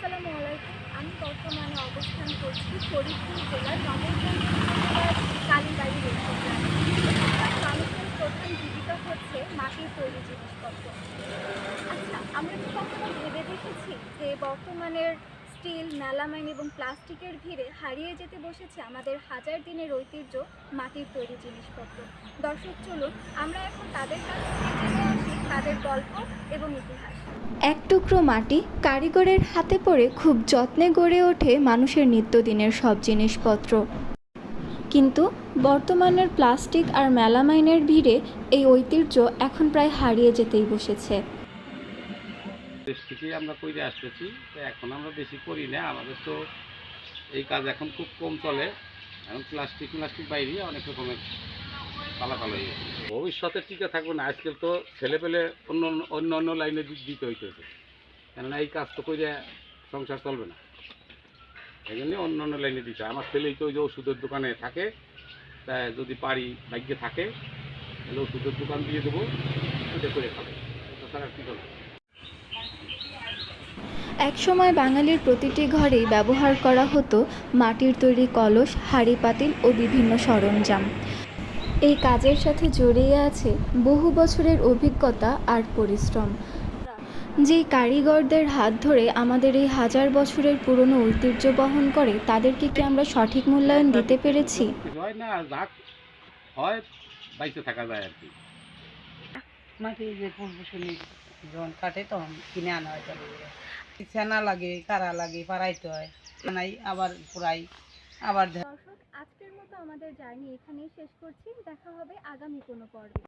আসসালামু আলাইকুম। আমি বর্তমানে অবস্থান করছি ফরিদপুর জেলার নগরগঞ্জ উপজেলার কালীবাড়ি রেলপথ গ্রামে। এখানকার মানুষের প্রধান জীবিকা হচ্ছে মাটির তৈরি জিনিসপত্র। আচ্ছা, আমরা কি কখনো ভেবে দেখেছি যে বর্তমানের স্টিল, মেলামাইন এবং প্লাস্টিকের ভিড়ে হারিয়ে যেতে বসেছে আমাদের হাজার দিনের ঐতিহ্য মাটির তৈরি জিনিসপত্র? দর্শক, চলুন আমরা এখন তাদের কাছ থেকে জেনে আসি তাদের গল্প এবং ইতিহাস। এক টুকরো মাটি কারিগরের হাতে পড়ে খুব যত্নে গড়ে ওঠে মানুষের নিত্যদিনের সব জিনিসপত্র। কিন্তু বর্তমানের প্লাস্টিক আর মেলামাইনের ভিড়ে এই ঐতিহ্য এখন প্রায় হারিয়ে যেতেই বসেছে। দেশ থেকে আমরা করে আসতেছি, তো এখন আমরা বেশি করি না। আমাদের তো এই কাজ এখন খুব কম চলে। এখন প্লাস্টিক বাইরে অনেক রকমের পালাপাল হয়ে গেছে। ভবিষ্যতে টিকে থাকবে না। আজকাল তো ছেলে পেলে অন্য অন্য অন্য লাইনে দিতে হইতেছে, কেননা এই কাজ তো করে সংসার চলবে না। এই জন্যই অন্য অন্য লাইনে দিতে। আমার ছেলেই তো ওই যে ওষুধের দোকানে থাকে, তাই যদি পারি ভাগ্যে থাকে তাহলে ওষুধের দোকান দিয়ে দেবো, ওটা করে খাবে। তাছাড়া কী করবে? একসময় বাঙালির প্রতিটি ঘরেই ব্যবহার করা হতো মাটির তৈরি কলস, হাঁড়ি পাতিল ও বিভিন্ন সরঞ্জাম। এই কাজের সাথে জড়িয়ে আছে বহু বছরের অভিজ্ঞতা আর পরিশ্রম। যেই কারিগরদের হাত ধরে আমাদের এই হাজার বছরের পুরনো ঐতিহ্য বহন করে, তাদেরকে কি আমরা সঠিক মূল্যায়ন দিতে পেরেছি? কিছু হয় না, যাক হয় বাইচে থাকা যায় আর কি। মাটি যে পূর্বশনী যখন কাটে তখন কিনে আনা হয় ছানা লাগে, কারা লাগে, পাড়াইতে হয়, আনাই আবার পুরাই আবার। দর্শক, আজকের মতো আমাদের জার্নি এখানেই শেষ করছি। দেখা হবে আগামী কোনো পর্বে।